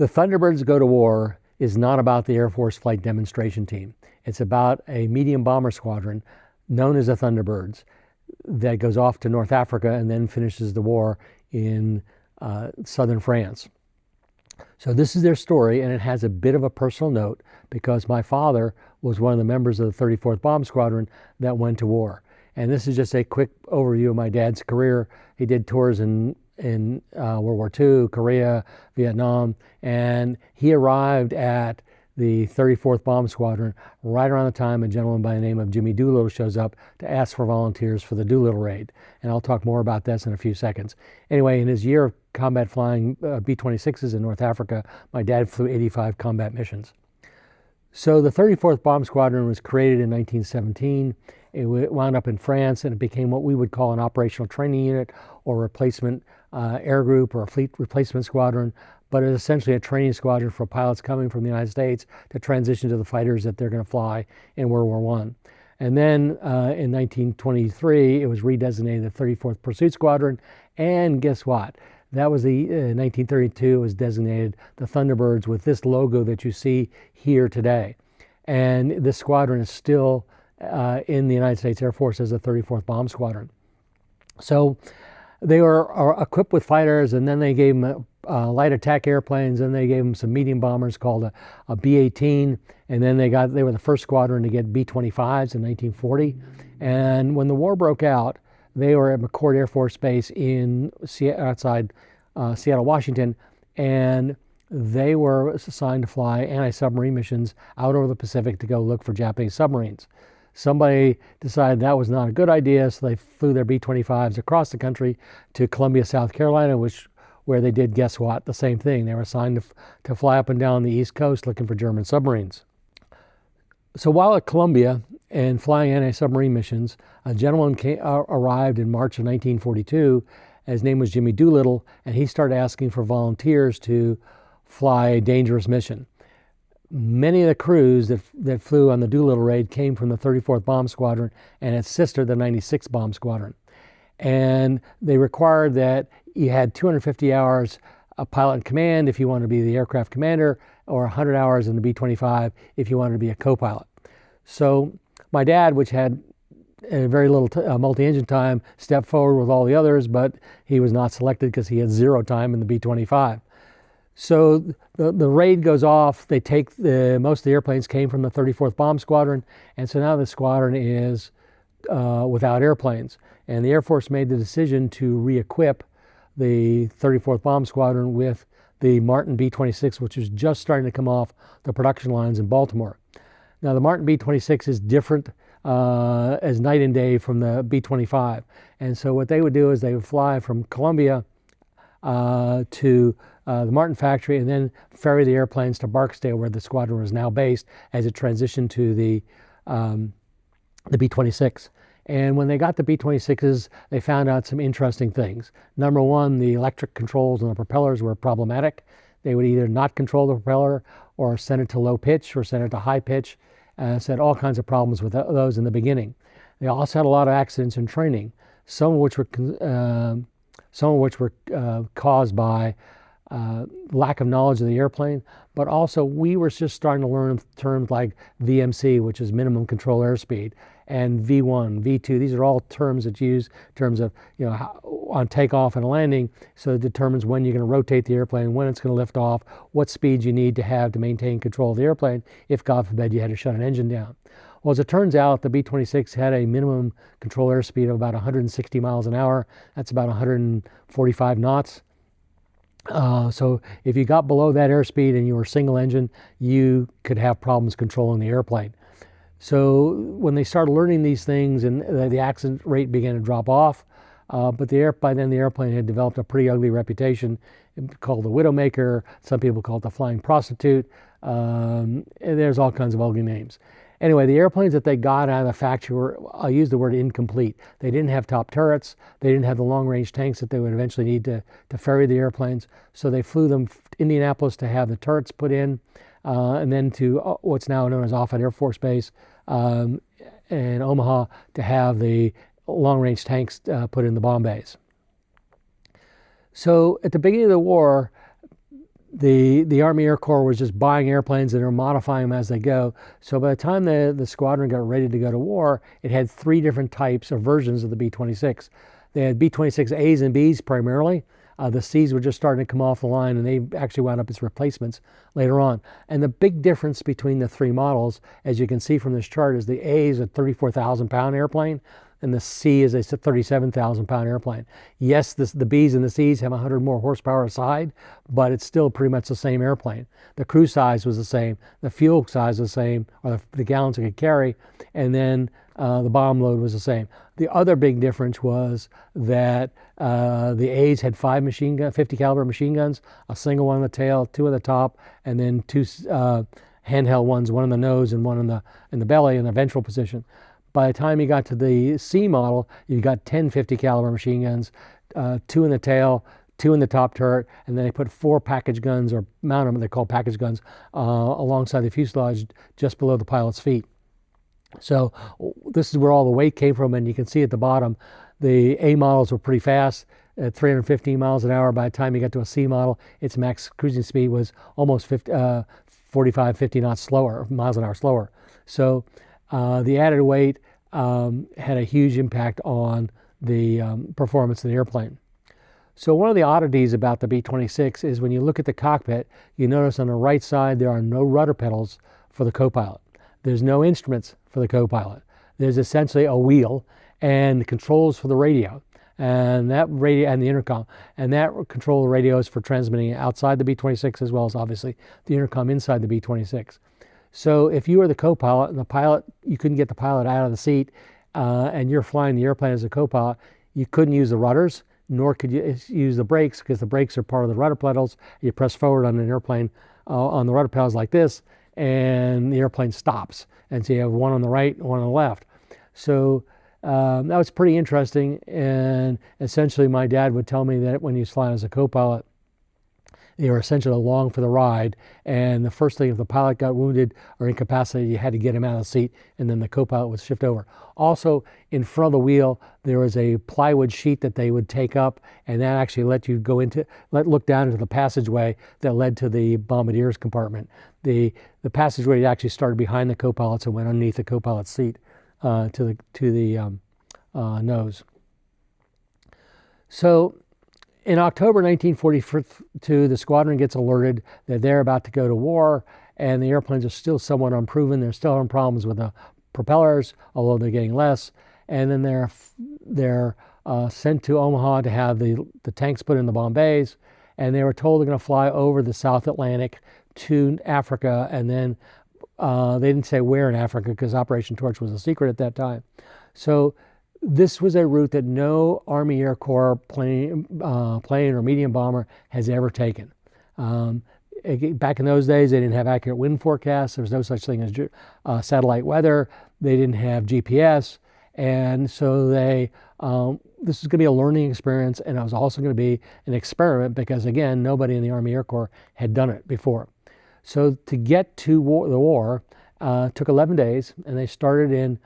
The Thunderbirds Go to War is not about the Air Force Flight Demonstration Team. It's about a medium bomber squadron known as the Thunderbirds that goes off to North Africa and then finishes the war in southern France. So this is their story, and it has a bit of a personal note because my father was one of the members of the 34th Bomb Squadron that went to war. And this is just a quick overview of my dad's career. He did tours in World War II, Korea, Vietnam, and he arrived at the 34th Bomb Squadron right around the time a gentleman by the name of Jimmy Doolittle shows up to ask for volunteers for the Doolittle raid. And I'll talk more about this in a few seconds. Anyway, in his year of combat flying B-26s in North Africa, my dad flew 85 combat missions. So the 34th Bomb Squadron was created in 1917. It wound up in France, and it became what we would call an operational training unit or replacement air group or a fleet replacement squadron, but it's essentially a training squadron for pilots coming from the United States to transition to the fighters that they're going to fly in World War I. And then in 1923, it was redesignated the 34th Pursuit Squadron, and guess what? That was the 1932, it was designated the Thunderbirds with this logo that you see here today. And this squadron is still in the United States Air Force as the 34th Bomb Squadron. So they were equipped with fighters, and then they gave them light attack airplanes, and they gave them some medium bombers called a B-18, and then they were the first squadron to get B-25s in 1940. And when the war broke out, they were at McChord Air Force Base outside Seattle, Washington, and they were assigned to fly anti-submarine missions out over the Pacific to go look for Japanese submarines. Somebody decided that was not a good idea, so they flew their B-25s across the country to Columbia, South Carolina, where they did, guess what, the same thing. They were assigned to fly up and down the East Coast looking for German submarines. So while at Columbia and flying anti-submarine missions, a gentleman arrived in March of 1942. His name was Jimmy Doolittle, and he started asking for volunteers to fly a dangerous mission. Many of the crews that flew on the Doolittle raid came from the 34th Bomb Squadron and its sister, the 96th Bomb Squadron. And they required that you had 250 hours of pilot in command if you wanted to be the aircraft commander, or 100 hours in the B-25 if you wanted to be a co-pilot. So my dad, which had very little multi-engine time, stepped forward with all the others, but he was not selected because he had 0 time in the B-25. So the raid goes off. They take most of the airplanes came from the 34th Bomb Squadron, and so now the squadron is without airplanes. And the Air Force made the decision to re-equip the 34th Bomb Squadron with the Martin B-26, which was just starting to come off the production lines in Baltimore. Now the Martin B-26 is different as night and day from the B-25. And so what they would do is they would fly from Columbia to the Martin factory and then ferry the airplanes to Barksdale, where the squadron was now based as it transitioned to the B-26. And when they got the B-26s, they found out some interesting things. Number one, the electric controls on the propellers were problematic. They would either not control the propeller or send it to low pitch or send it to high pitch. So had all kinds of problems with those in the beginning. They also had a lot of accidents in training, some of which were caused by lack of knowledge of the airplane, but also we were just starting to learn terms like VMC, which is minimum control airspeed, and V1, V2. These are all terms that use in terms of, on takeoff and landing. So it determines when you're going to rotate the airplane, when it's going to lift off, what speed you need to have to maintain control of the airplane if, God forbid, you had to shut an engine down. Well, as it turns out, the B-26 had a minimum control airspeed of about 160 miles an hour. That's about 145 knots. So if you got below that airspeed and you were single engine, you could have problems controlling the airplane. So when they started learning these things, and the accident rate began to drop off, but by then the airplane had developed a pretty ugly reputation called the Widowmaker. Some people call it the Flying Prostitute. And there's all kinds of ugly names. Anyway, the airplanes that they got out of the factory were, I'll use the word incomplete. They didn't have top turrets. They didn't have the long-range tanks that they would eventually need to ferry the airplanes. So they flew them to Indianapolis to have the turrets put in, and then to what's now known as Offutt Air Force Base in Omaha to have the long-range tanks put in the bomb bays. So at the beginning of the war, the Army Air Corps was just buying airplanes and they're modifying them as they go. So by the time the squadron got ready to go to war, it had 3 different types or versions of the B-26. They had B-26As and Bs primarily. The Cs were just starting to come off the line, and they actually wound up as replacements later on. And the big difference between the 3 models, as you can see from this chart, is the A is a 34,000-pound airplane, and the C is a 37,000-pound airplane. Yes, the Bs and the Cs have 100 more horsepower aside, but it's still pretty much the same airplane. The crew size was the same, the fuel size was the same, or the gallons it could carry, and then the bomb load was the same. The other big difference was that the A's had 50 caliber machine guns, a single one on the tail, 2 on the top, and then 2 handheld ones, one in the nose and one in the belly in the ventral position. By the time you got to the C model, you got 10 50 caliber machine guns, 2 in the tail, 2 in the top turret, and then they put 4 package guns, or mount them, they're called package guns, alongside the fuselage just below the pilot's feet. So this is where all the weight came from, and you can see at the bottom, the A models were pretty fast at 315 miles an hour. By the time you got to a C model, its max cruising speed was almost 45, 50 knots slower, miles an hour slower. So the added weight had a huge impact on the performance of the airplane. So one of the oddities about the B-26 is when you look at the cockpit, you notice on the right side there are no rudder pedals for the co-pilot. There's no instruments for the co-pilot. There's essentially a wheel and controls for the radio, and that radio and the intercom, and that control the radios for transmitting outside the B-26 as well as obviously the intercom inside the B-26. So if you were the co-pilot and the pilot, you couldn't get the pilot out of the seat, and you're flying the airplane as a co-pilot, you couldn't use the rudders, nor could you use the brakes, because the brakes are part of the rudder pedals. You press forward on an airplane on the rudder pedals like this, and the airplane stops. And so you have one on the right and one on the left. So that was pretty interesting. And essentially my dad would tell me that when he was flying as a co-pilot, they were essentially along for the ride. And the first thing, if the pilot got wounded or incapacitated, you had to get him out of the seat, and then the co-pilot would shift over. Also, in front of the wheel, there was a plywood sheet that they would take up, and that actually let you look down into the passageway that led to the bombardier's compartment. The passageway actually started behind the co-pilots and went underneath the co-pilot's seat to the nose. So in October 1942, the squadron gets alerted that they're about to go to war, and the airplanes are still somewhat unproven. They're still having problems with the propellers, although they're getting less. And then they're sent to Omaha to have the tanks put in the bomb bays, and they were told they're going to fly over the South Atlantic to Africa, and then they didn't say where in Africa because Operation Torch was a secret at that time. So this was a route that no Army Air Corps plane or medium bomber has ever taken. Back in those days, they didn't have accurate wind forecasts. There was no such thing as satellite weather. They didn't have GPS. And so this was going to be a learning experience, and it was also going to be an experiment because, again, nobody in the Army Air Corps had done it before. So to get to the war took 11 days, and they started in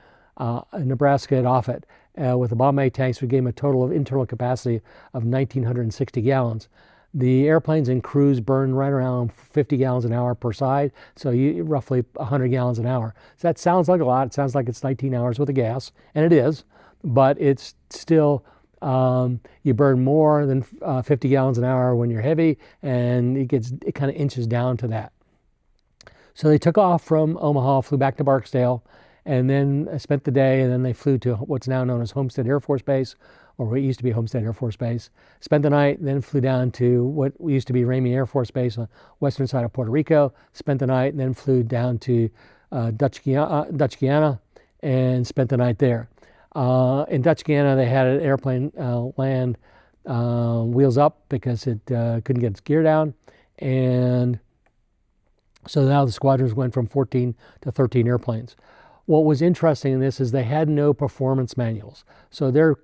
Nebraska at Offutt. With the bomb A tanks, we gave them a total of internal capacity of 1,960 gallons. The airplanes and crews burned right around 50 gallons an hour per side, so roughly 100 gallons an hour. So that sounds like a lot. It sounds like it's 19 hours worth of gas, and it is, but it's still, you burn more than 50 gallons an hour when you're heavy, and it kind of inches down to that. So they took off from Omaha, flew back to Barksdale, and then spent the day, and then they flew to what's now known as Homestead Air Force Base, or what used to be Homestead Air Force Base. Spent the night, then flew down to what used to be Ramey Air Force Base on the western side of Puerto Rico. Spent the night, and then flew down to Dutch Guiana, and spent the night there. In Dutch Guiana, they had an airplane land wheels up because it couldn't get its gear down, and so now the squadrons went from 14 to 13 airplanes. What was interesting in this is they had no performance manuals. So they're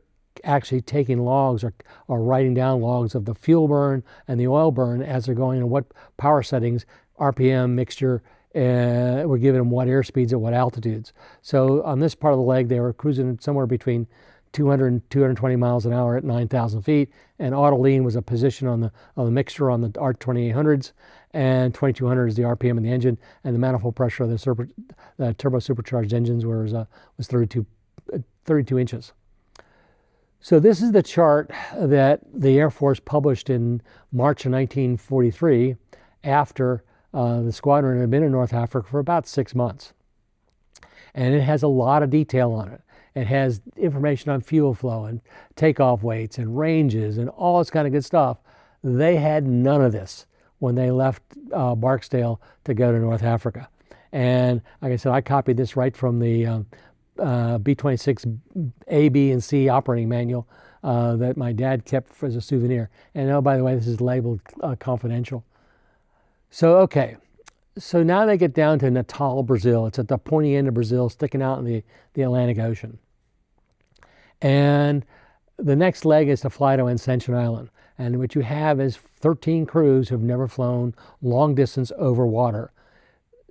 actually taking logs or writing down logs of the fuel burn and the oil burn as they're going, and what power settings, RPM, mixture, we're giving them what airspeeds at what altitudes. So on this part of the leg, they were cruising somewhere between 200 and 220 miles an hour at 9,000 feet. And auto lean was a position on the mixture on the ARC 2800s. and 2200 is the RPM of the engine, and the manifold pressure of the turbo supercharged engines was 32 inches. So this is the chart that the Air Force published in March of 1943 after the squadron had been in North Africa for about 6 months. And it has a lot of detail on it. It has information on fuel flow and takeoff weights and ranges and all this kind of good stuff. They had none of this when they left Barksdale to go to North Africa. And like I said, I copied this right from the B-26 A, B, and C operating manual that my dad kept as a souvenir. And oh, by the way, this is labeled confidential. So, okay. So now they get down to Natal, Brazil. It's at the pointy end of Brazil, sticking out in the Atlantic Ocean. And the next leg is to fly to Ascension Island. And what you have is 13 crews who've never flown long distance over water.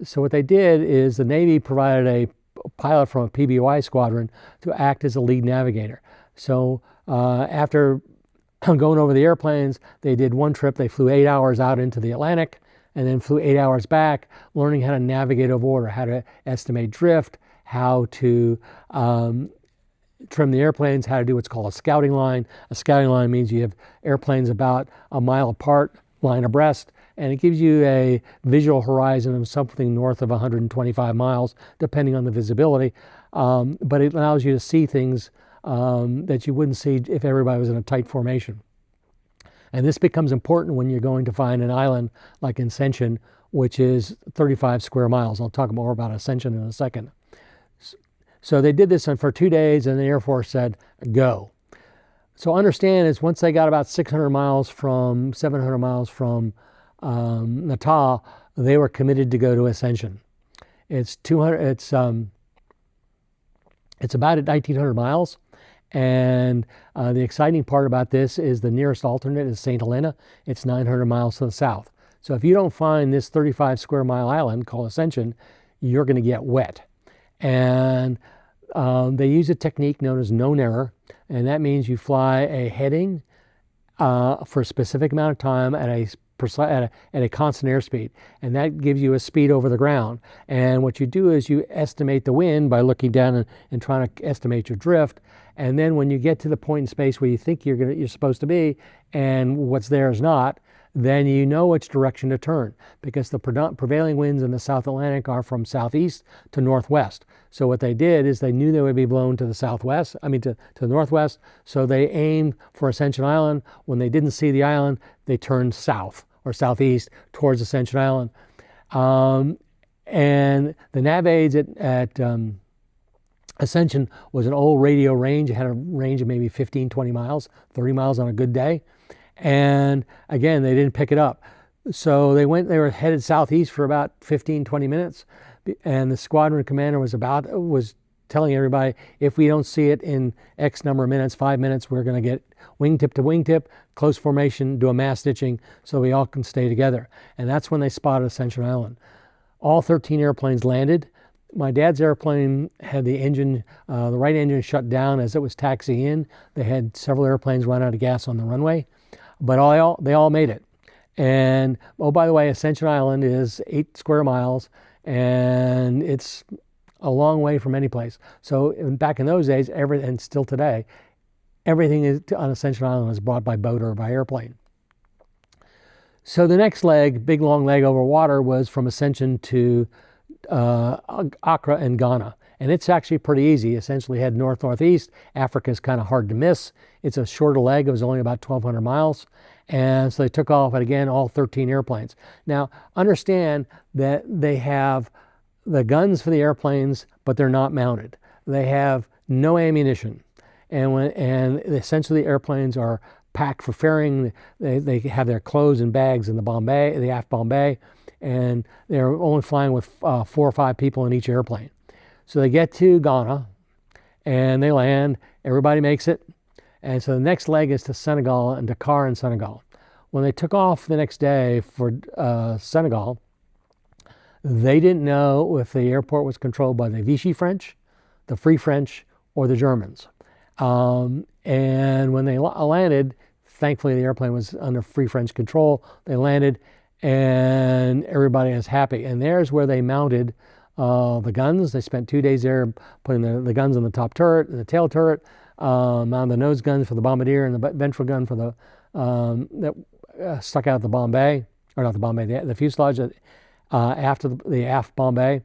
So what they did is the Navy provided a pilot from a PBY squadron to act as a lead navigator. So after going over the airplanes, they did one trip. They flew 8 hours out into the Atlantic and then flew 8 hours back, learning how to navigate over water, how to estimate drift, how to trim the airplanes, how to do what's called a scouting line. A scouting line means you have airplanes about a mile apart, line abreast, and it gives you a visual horizon of something north of 125 miles, depending on the visibility. But it allows you to see things that you wouldn't see if everybody was in a tight formation. And this becomes important when you're going to find an island like Ascension, which is 35 square miles. I'll talk more about Ascension in a second. So they did this for 2 days, and the Air Force said, go. So understand is once they got about 700 miles from Natal, they were committed to go to Ascension. It's about 1,900 miles. And the exciting part about this is the nearest alternate is St. Helena. It's 900 miles to the south. So if you don't find this 35 square mile island called Ascension, you're going to get wet. And they use a technique known as known error. And that means you fly a heading for a specific amount of time at a constant airspeed. And that gives you a speed over the ground. And what you do is you estimate the wind by looking down and trying to estimate your drift. And then when you get to the point in space where you think you're supposed to be and what's there is not, then you know which direction to turn, because the prevailing winds in the South Atlantic are from southeast to northwest. So what they did is they knew they would be blown to the southwest, to the northwest, so they aimed for Ascension Island. When they didn't see the island, they turned south or southeast towards Ascension Island. And the nav aids at Ascension was an old radio range. It had a range of maybe 15, 20 miles, 30 miles on a good day. And again, they didn't pick it up. So they were headed southeast for about 15, 20 minutes. And the squadron commander was telling everybody, if we don't see it in X number of minutes, 5 minutes, we're going to get wingtip to wingtip, close formation, do a mass ditching so we all can stay together. And that's when they spotted Ascension Island. All 13 airplanes landed. My dad's airplane had the right engine shut down as it was taxiing in. They had several airplanes run out of gas on the runway, but they all made it. And oh, by the way, Ascension Island is 8 square miles, and it's a long way from any place. So back in those days, and still today, everything on Ascension Island is brought by boat or by airplane. So the next leg, big long leg over water, was from Ascension to Accra and Ghana. And it's actually pretty easy. Essentially head north-northeast. Africa is kind of hard to miss. It's a shorter leg. It was only about 1,200 miles. And so they took off, and again, all 13 airplanes. Now, understand that they have the guns for the airplanes, but they're not mounted. They have no ammunition. And essentially the airplanes are packed for ferrying. They have their clothes and bags in the aft Bombay, and they're only flying with 4 or 5 people in each airplane. So they get to Ghana, and they land. Everybody makes it. And so the next leg is to Senegal and Dakar in Senegal. When they took off the next day for Senegal, they didn't know if the airport was controlled by the Vichy French, the Free French, or the Germans. And when they landed, thankfully the airplane was under Free French control. They landed, and everybody is happy. And there's where they mounted the guns. They spent 2 days there putting the guns on the top turret and the tail turret, mounted the nose guns for the bombardier and the ventral gun for the that stuck out the bomb bay, or not the bomb bay, the fuselage after the aft bomb bay,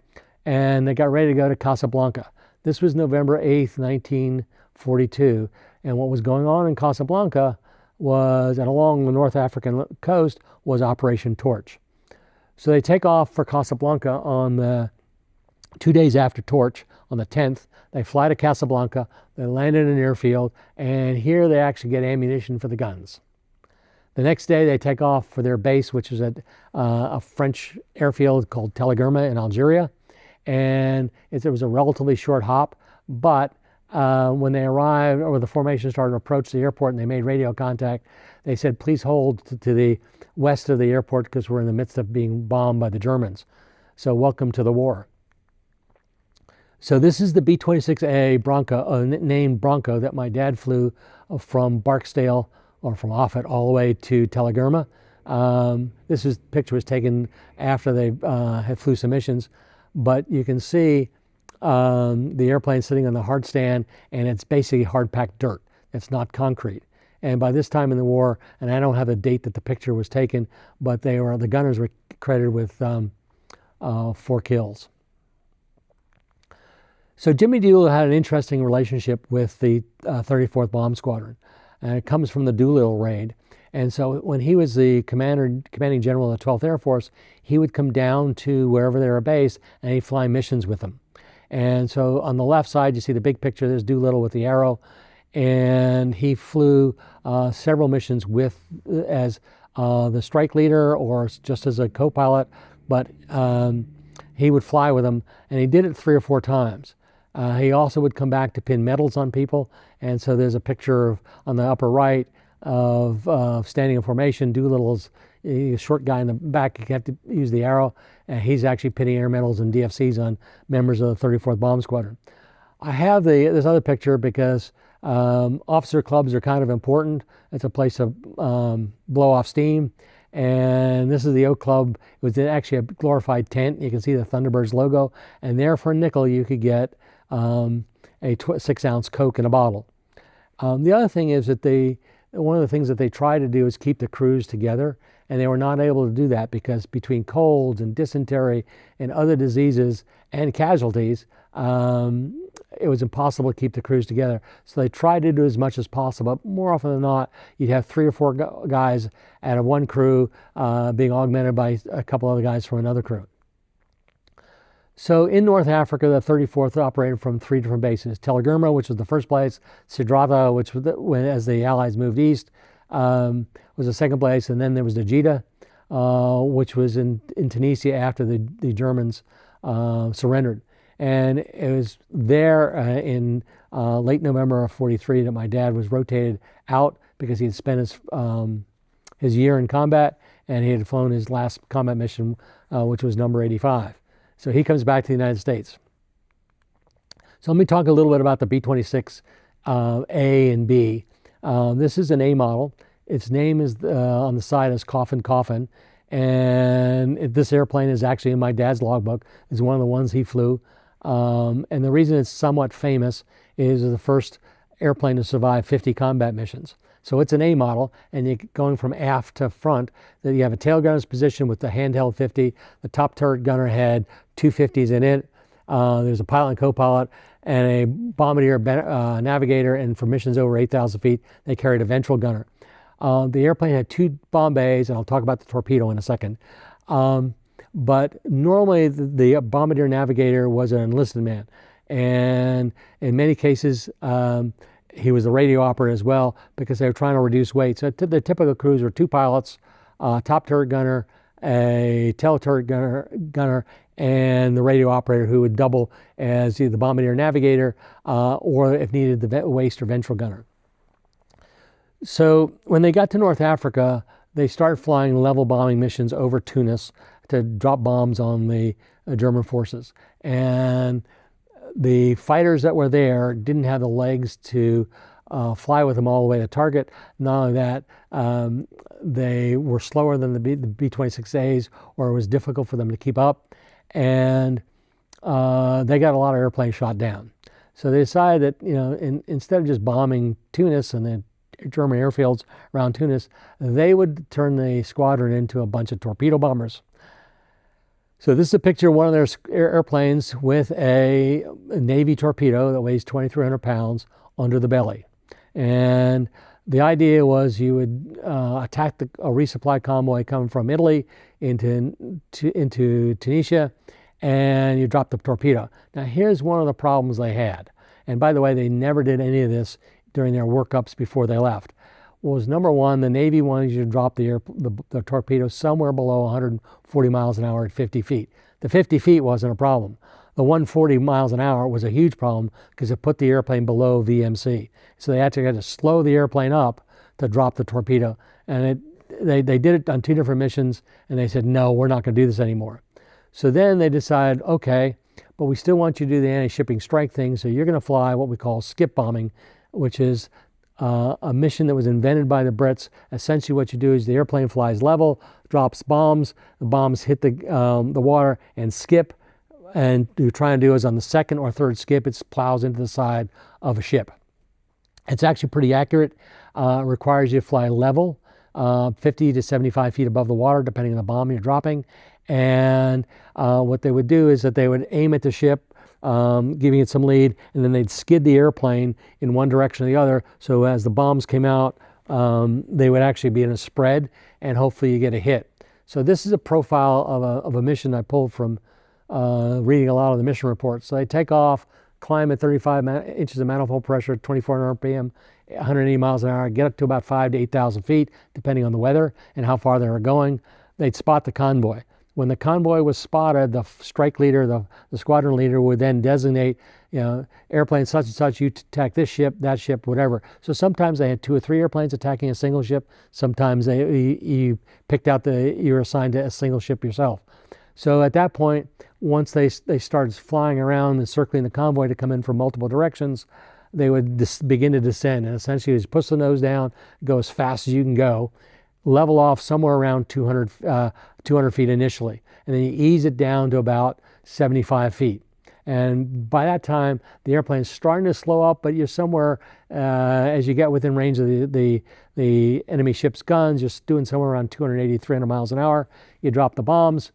and they got ready to go to Casablanca. This was November 8th, 1942, and what was going on in Casablanca was, and along the North African coast, was Operation Torch. So they take off for Casablanca on the 2 days after Torch, on the 10th. They fly to Casablanca, they land in an airfield, and here they actually get ammunition for the guns. The next day they take off for their base, which is at a French airfield called Telegerma in Algeria. And it was a relatively short hop, but when they arrived, or the formation started to approach the airport and they made radio contact, they said, please hold to the west of the airport because we're in the midst of being bombed by the Germans. So welcome to the war. So this is the B-26A Bronco, named Bronco, that my dad flew from Barksdale, or from Offutt, all the way to Telegerma. Picture was taken after they had flew some missions, but you can see the airplane sitting on the hard stand, and it's basically hard-packed dirt. It's not concrete. And by this time in the war, and I don't have the date that the picture was taken, but the gunners were credited with 4 kills. So Jimmy Doolittle had an interesting relationship with the 34th Bomb Squadron, and it comes from the Doolittle raid. And so when he was the commanding general of the 12th Air Force, he would come down to wherever they were based, and he'd fly missions with them. And so on the left side, you see the big picture. There's Doolittle with the arrow, and he flew several missions as the strike leader or just as a co-pilot, but he would fly with them, and he did it 3 or 4 times. He also would come back to pin medals on people, and so there's a picture on the upper right of standing in formation. Doolittle's a short guy in the back. You have to use the arrow, and he's actually pinning air medals and DFCs on members of the 34th Bomb Squadron. I have this other picture because officer clubs are kind of important. It's a place to blow off steam. And this is the Oak Club. It was actually a glorified tent. You can see the Thunderbirds logo. And there for a nickel, you could get a 6-ounce Coke in a bottle. The other thing is that one of the things that they try to do is keep the crews together. And they were not able to do that because between colds and dysentery and other diseases and casualties, it was impossible to keep the crews together. So they tried to do as much as possible. But more often than not, you'd have 3 or 4 guys out of one crew being augmented by a couple other guys from another crew. So in North Africa, the 34th operated from 3 different bases. Telegerma, which was the first place. Sidrata, which was as the Allies moved east, was the second place. And then there was Najida, which was in Tunisia after the Germans surrendered. And it was there in late November of 43 that my dad was rotated out because he had spent his year in combat, and he had flown his last combat mission, which was number 85. So he comes back to the United States. So let me talk a little bit about the B-26 A and B. This is an A model. Its name is on the side as Coffin Coffin, and this airplane is actually in my dad's logbook. It's one of the ones he flew. And the reason it's somewhat famous is the first airplane to survive 50 combat missions. So it's an A model, and you're going from aft to front. That you have a tail gunner's position with the handheld 50, the top turret gunner had 2 50s in it. There's a pilot and co-pilot, and a bombardier navigator, and for missions over 8,000 feet, they carried a ventral gunner. The airplane had 2 bomb bays, and I'll talk about the torpedo in a second. But normally the bombardier navigator was an enlisted man, and in many cases he was the radio operator as well because they were trying to reduce weight. So the typical crews were 2 pilots, top turret gunner, a tail turret gunner, and the radio operator who would double as either the bombardier navigator or, if needed, the waist or ventral gunner. So when they got to North Africa, they started flying level bombing missions over Tunis to drop bombs on the German forces. And the fighters that were there didn't have the legs to fly with them all the way to target. Not only that, they were slower than the B-26As, or it was difficult for them to keep up, and they got a lot of airplanes shot down. So they decided that instead of just bombing Tunis and the German airfields around Tunis, they would turn the squadron into a bunch of torpedo bombers. So this is a picture of one of their airplanes with a Navy torpedo that weighs 2,300 pounds under the belly. And the idea was you would attack a resupply convoy coming from Italy into Tunisia, and you drop the torpedo. Now here's one of the problems they had. And by the way, they never did any of this during their workups before they left. Was number one, the Navy wanted you to drop the torpedo somewhere below 140 miles an hour at 50 feet. The 50 feet wasn't a problem. The 140 miles an hour was a huge problem because it put the airplane below VMC. So they actually had to slow the airplane up to drop the torpedo. And they did it on 2 different missions, and they said, no, we're not going to do this anymore. So then they decided, okay, but we still want you to do the anti-shipping strike thing, so you're going to fly what we call skip bombing, which is a mission that was invented by the Brits. Essentially what you do is the airplane flies level, drops bombs, the bombs hit the water and skip, and what you're trying to do is on the second or third skip, it plows into the side of a ship. It's actually pretty accurate. It requires you to fly level, 50 to 75 feet above the water, depending on the bomb you're dropping. And what they would do is that they would aim at the ship, giving it some lead, and then they'd skid the airplane in one direction or the other. So as the bombs came out, they would actually be in a spread, and hopefully you get a hit. So this is a profile of a mission I pulled from reading a lot of the mission reports. So they take off, climb at 35 inches of manifold pressure, 2,400 RPM, 180 miles an hour, get up to about 5,000 to 8,000 feet, depending on the weather and how far they were going. They'd spot the convoy. When the convoy was spotted, the strike leader, the squadron leader, would then designate, airplane such and such, you attack this ship, that ship, whatever. So sometimes they had 2 or 3 airplanes attacking a single ship. Sometimes you picked out you're assigned to a single ship yourself. So at that point, once they started flying around and circling the convoy to come in from multiple directions, they would begin to descend. And essentially, you just push the nose down, go as fast as you can go, level off somewhere around 200 feet initially, and then you ease it down to about 75 feet. And by that time, the airplane's starting to slow up, but you're somewhere, as you get within range of the enemy ship's guns, you're doing somewhere around 280, 300 miles an hour. You drop the bombs,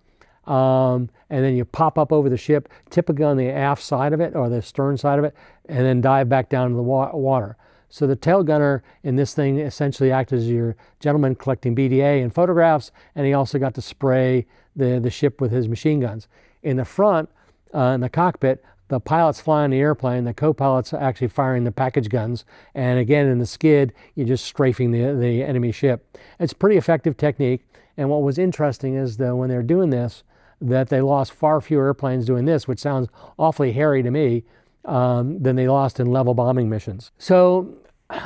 and then you pop up over the ship, typically on the aft side of it or the stern side of it, and then dive back down to the water. So the tail gunner in this thing essentially acted as your gentleman collecting BDA and photographs, and he also got to spray the ship with his machine guns. In the front, in the cockpit, the pilot's flying the airplane, the co-pilot's actually firing the package guns, and again in the skid, you're just strafing the enemy ship. It's a pretty effective technique, and what was interesting is that when they're doing this, that they lost far fewer airplanes doing this, which sounds awfully hairy to me, than they lost in level bombing missions. So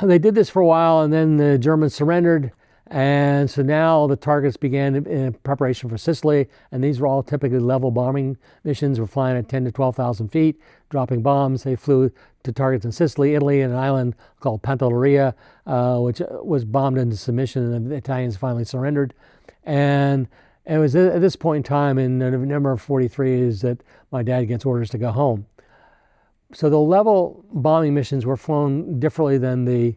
they did this for a while, and then the Germans surrendered, and so now the targets began in preparation for Sicily, and these were all typically level bombing missions. We're flying at 10 to 12,000 feet, dropping bombs. They flew to targets in Sicily, Italy, and an island called Pantelleria, which was bombed into submission, and the Italians finally surrendered. And it was at this point in time in November 43 is that my dad gets orders to go home. So the level bombing missions were flown differently than the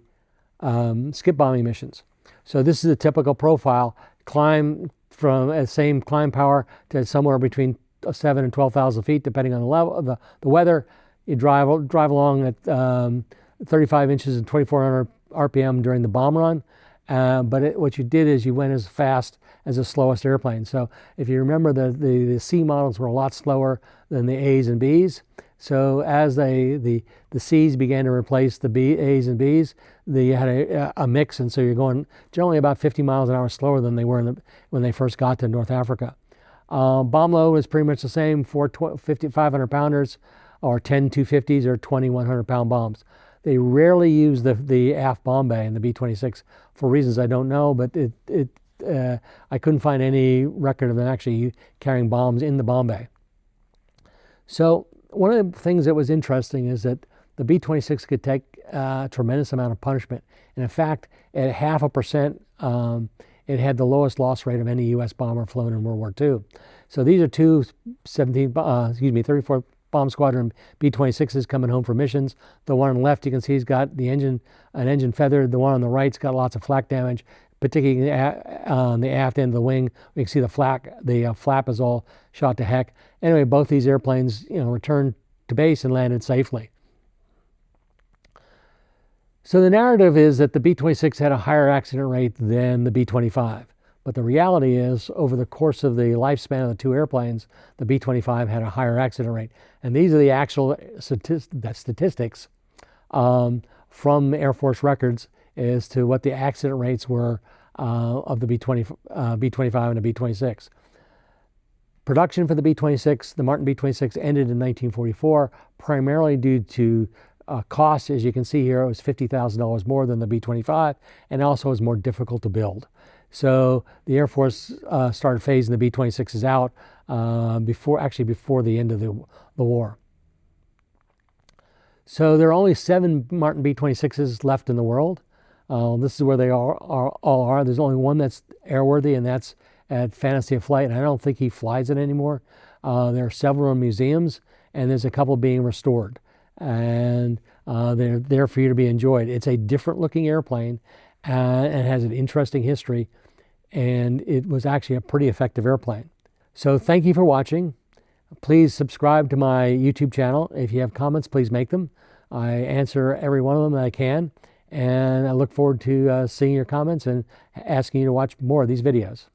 skip bombing missions. So this is a typical profile: climb from the same climb power to somewhere between 7,000 and 12,000 feet, depending on the level, the weather. You drive along at 35 inches and 2,400 RPM during the bomb run. But what you did is you went as fast as the slowest airplane. So if you remember, the C models were a lot slower than the A's and B's. So as the C's began to replace the A's and B's, you had a mix, and so you're going generally about 50 miles an hour slower than they were when they first got to North Africa. Bomb load was pretty much the same: 4 500 pounders, or 10 250s, or 20 100-pound bombs. They rarely use the aft bomb bay in the B-26 for reasons I don't know, but I couldn't find any record of them actually carrying bombs in the bomb bay. So one of the things that was interesting is that the B-26 could take a tremendous amount of punishment. And in fact, at 0.5%, it had the lowest loss rate of any U.S. bomber flown in World War II. So these are two 34th Bomb Squadron B-26s coming home for missions. The one on the left, you can see he's got an engine feathered. The one on the right's got lots of flak damage, particularly on the aft end of the wing. You can see the flap is all shot to heck. Anyway, both these airplanes, returned to base and landed safely. So the narrative is that the B-26 had a higher accident rate than the B-25. But the reality is, over the course of the lifespan of the two airplanes, the B-25 had a higher accident rate. And these are the actual statistics from Air Force records as to what the accident rates were of the B-25 and the B-26. Production for the B-26, the Martin B-26, ended in 1944, primarily due to cost. As you can see here, it was $50,000 more than the B-25, and also was more difficult to build. So the Air Force started phasing the B-26s out before the end of the war. So there are only 7 Martin B-26s left in the world. This is where they all are. There's only one that's airworthy, and that's at Fantasy of Flight, and I don't think he flies it anymore. There are several in museums, and there's a couple being restored. And they're there for you to be enjoyed. It's a different looking airplane, and has an interesting history, and it was actually a pretty effective airplane. So thank you for watching. Please subscribe to my YouTube channel. If you have comments, please make them. I answer every one of them that I can, and I look forward to seeing your comments and asking you to watch more of these videos.